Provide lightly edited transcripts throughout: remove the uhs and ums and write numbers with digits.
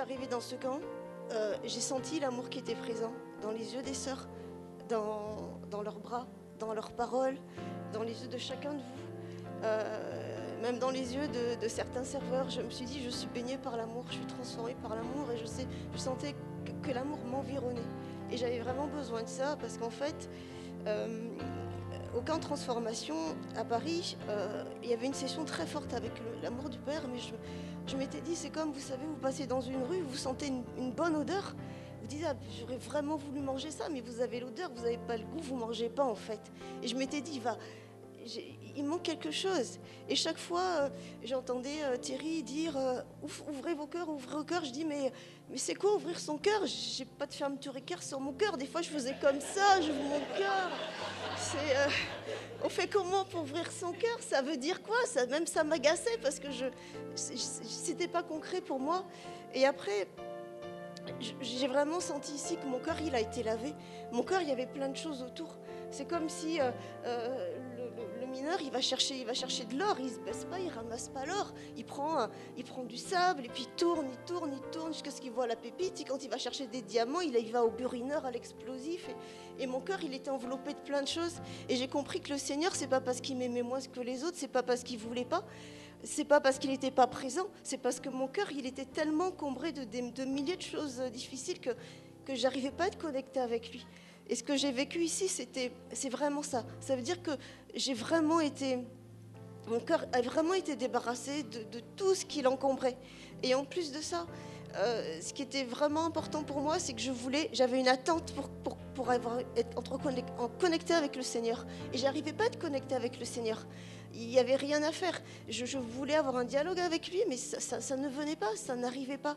arrivée dans ce camp, j'ai senti l'amour qui était présent dans les yeux des sœurs, dans leurs bras, dans leurs paroles, dans les yeux de chacun de vous, même dans les yeux de certains serveurs. Je me suis dit, je suis baignée par l'amour, je suis transformée par l'amour et je sentais que l'amour m'environnait. Et j'avais vraiment besoin de ça parce qu'en fait, au camp de transformation à Paris, il y avait une session très forte avec l'amour du Père, mais je m'étais dit, c'est comme, vous savez, vous passez dans une rue, vous sentez une bonne odeur, vous dites, ah, j'aurais vraiment voulu manger ça, mais vous avez l'odeur, vous n'avez pas le goût, vous ne mangez pas en fait. Et je m'étais dit, il manque quelque chose. Et chaque fois, j'entendais Thierry dire, ouvrez vos cœurs, ouvrez vos cœurs. Je dis, mais c'est quoi ouvrir son cœur? J'ai pas de fermeture équerre sur mon cœur. Des fois, je faisais comme ça, j'ouvre mon cœur. On fait comment pour ouvrir son cœur? Ça veut dire quoi? Même ça m'agaçait parce que c'était pas concret pour moi. Et après, j'ai vraiment senti ici que mon cœur, il a été lavé. Mon cœur, il y avait plein de choses autour. C'est comme si le mineur, il va chercher de l'or, il se baisse pas, il ramasse pas l'or. Il prend du sable et puis il tourne jusqu'à ce qu'il voit la pépite. Et quand il va chercher des diamants, il va au burineur, à l'explosif. Et mon cœur, il était enveloppé de plein de choses. Et j'ai compris que le Seigneur, c'est pas parce qu'il m'aimait moins que les autres, c'est pas parce qu'il voulait pas. C'est pas parce qu'il n'était pas présent, c'est parce que mon cœur, il était tellement encombré de milliers de choses difficiles que j'arrivais pas à être connectée avec lui. Et ce que j'ai vécu ici, c'est vraiment ça. Ça veut dire que mon cœur a vraiment été débarrassé de tout ce qui l'encombrait. Et en plus de ça, ce qui était vraiment important pour moi, c'est que j'avais une attente pour être connectée avec le Seigneur. Et j'arrivais pas à être connectée avec le Seigneur. Il n'y avait rien à faire. Je voulais avoir un dialogue avec lui, mais ça ne venait pas, ça n'arrivait pas.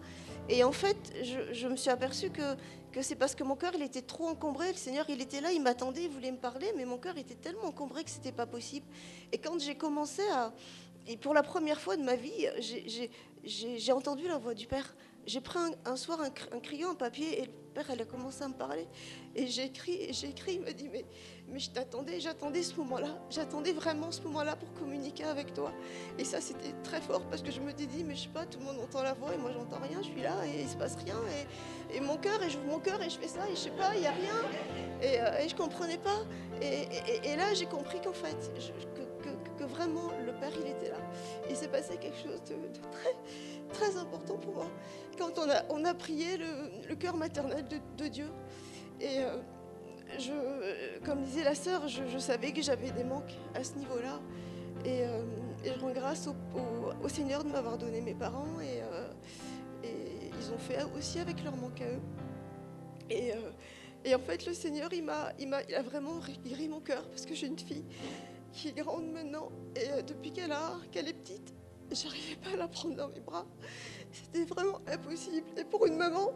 Et en fait, je me suis aperçue que c'est parce que mon cœur, il était trop encombré. Le Seigneur, il était là, il m'attendait, il voulait me parler, mais mon cœur était tellement encombré que c'était pas possible. Et quand j'ai commencé et pour la première fois de ma vie, j'ai entendu la voix du Père. J'ai pris un soir un crayon, un papier, et le Père, elle a commencé à me parler. Et j'ai écrit, il m'a dit, mais j'attendais ce moment-là. J'attendais vraiment ce moment-là pour communiquer avec toi. Et ça, c'était très fort parce que je me suis dit, mais je sais pas, tout le monde entend la voix et moi, j'entends rien, je suis là et il se passe rien. Et mon cœur, et j'ouvre mon cœur et je fais ça et je sais pas, il n'y a rien. Et je comprenais pas. Et là, j'ai compris qu'en fait, que vraiment, le Père, il était là. Et c'est passé quelque chose de très, très important pour moi. Quand on a prié le cœur maternel de Dieu. Et comme disait la sœur, je savais que j'avais des manques à ce niveau-là. Et je rends grâce au Seigneur de m'avoir donné mes parents. Et ils ont fait aussi avec leurs manques à eux. Et en fait, le Seigneur, il a vraiment guéri mon cœur parce que j'ai une fille qui est grande maintenant. Et depuis qu'elle est petite, j'arrivais pas à la prendre dans mes bras. C'était vraiment impossible. Et pour une maman,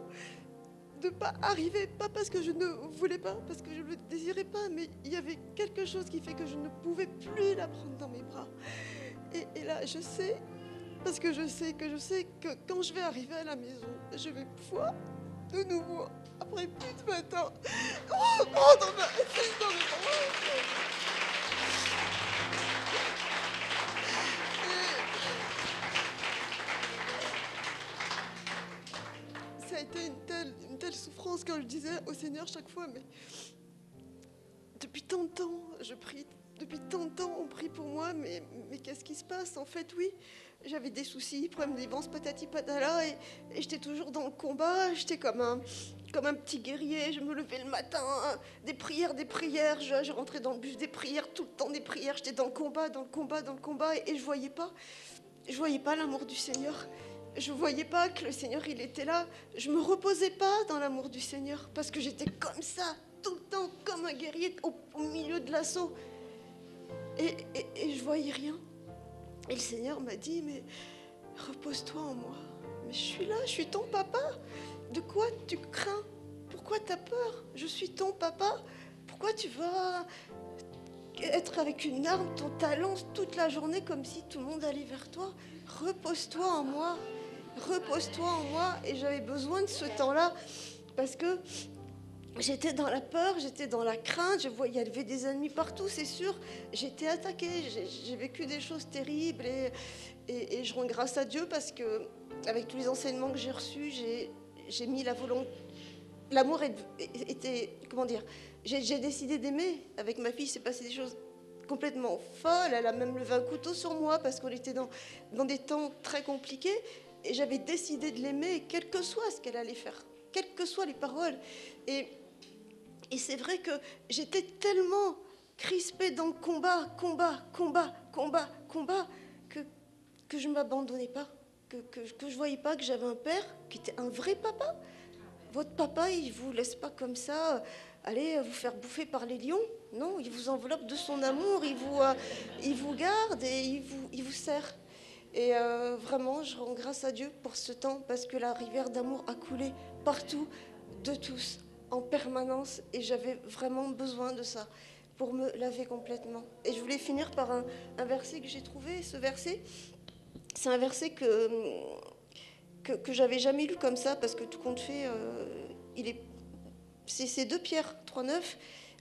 de pas arriver, pas parce que je ne voulais pas, parce que je ne le désirais pas, mais il y avait quelque chose qui fait que je ne pouvais plus la prendre dans mes bras. Et là, je sais, parce que je sais que quand je vais arriver à la maison, je vais pouvoir de nouveau, après plus de 20 ans, reprendre ma fille dans mes bras. Ça a été une telle souffrance quand je disais au Seigneur chaque fois, mais depuis tant de temps, je prie, depuis tant de temps, on prie pour moi, mais qu'est-ce qui se passe? En fait, oui, j'avais des soucis, problèmes de dépenses, patati patala, et j'étais toujours dans le combat, j'étais comme un petit guerrier, je me levais le matin, des prières, je rentrais dans le bus des prières, tout le temps des prières, j'étais dans le combat, et je voyais pas l'amour du Seigneur. Je voyais pas que le Seigneur, il était là. Je me reposais pas dans l'amour du Seigneur parce que j'étais comme ça, tout le temps, comme un guerrier au milieu de l'assaut. Et je voyais rien. Et le Seigneur m'a dit, mais repose-toi en moi. Mais je suis là, je suis ton papa. De quoi tu crains? Pourquoi tu as peur? Je suis ton papa. Pourquoi tu vas être avec une arme, ton talon, toute la journée comme si tout le monde allait vers toi? Repose-toi en moi. Repose-toi en moi. Et j'avais besoin de ce temps-là parce que j'étais dans la peur, j'étais dans la crainte, je voyais, il y avait des ennemis partout, c'est sûr. J'étais attaquée, j'ai vécu des choses terribles et je rends grâce à Dieu parce que, avec tous les enseignements que j'ai reçus, j'ai mis la volonté. L'amour était, comment dire, j'ai décidé d'aimer. Avec ma fille, c'est passé des choses complètement folles. Elle a même levé un couteau sur moi parce qu'on était dans des temps très compliqués. Et j'avais décidé de l'aimer, quel que soit ce qu'elle allait faire, quelles que soient les paroles. Et c'est vrai que j'étais tellement crispée dans le combat, que je ne m'abandonnais pas, que je ne voyais pas que j'avais un père qui était un vrai papa. Votre papa, il ne vous laisse pas comme ça aller vous faire bouffer par les lions. Non, il vous enveloppe de son amour, il vous garde et il vous sert. Et vraiment, je rends grâce à Dieu pour ce temps parce que la rivière d'amour a coulé partout, de tous, en permanence. Et j'avais vraiment besoin de ça pour me laver complètement. Et je voulais finir par un verset que j'ai trouvé. Ce verset, c'est un verset que j'avais jamais lu comme ça parce que tout compte fait, c'est 2 Pierre 3,9,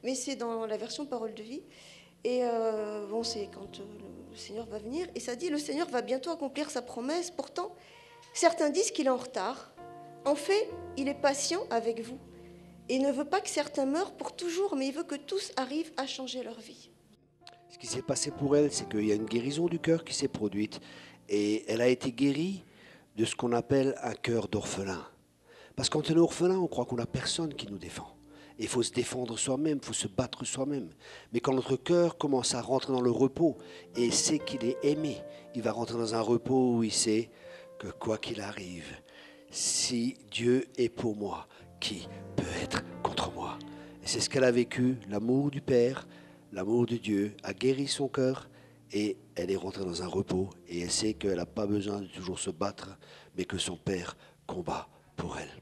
mais c'est dans la version Parole de vie. Et bon, c'est quand le Seigneur va venir. Et ça dit, le Seigneur va bientôt accomplir sa promesse. Pourtant, certains disent qu'il est en retard. En fait, il est patient avec vous. Et il ne veut pas que certains meurent pour toujours, mais il veut que tous arrivent à changer leur vie. Ce qui s'est passé pour elle, c'est qu'il y a une guérison du cœur qui s'est produite. Et elle a été guérie de ce qu'on appelle un cœur d'orphelin. Parce que quand on est orphelin, on croit qu'on n'a personne qui nous défend. Et il faut se défendre soi-même, il faut se battre soi-même. Mais quand notre cœur commence à rentrer dans le repos et sait qu'il est aimé, il va rentrer dans un repos où il sait que quoi qu'il arrive, si Dieu est pour moi, qui peut être contre moi? Et c'est ce qu'elle a vécu, l'amour du Père, l'amour de Dieu a guéri son cœur et elle est rentrée dans un repos et elle sait qu'elle n'a pas besoin de toujours se battre, mais que son Père combat pour elle.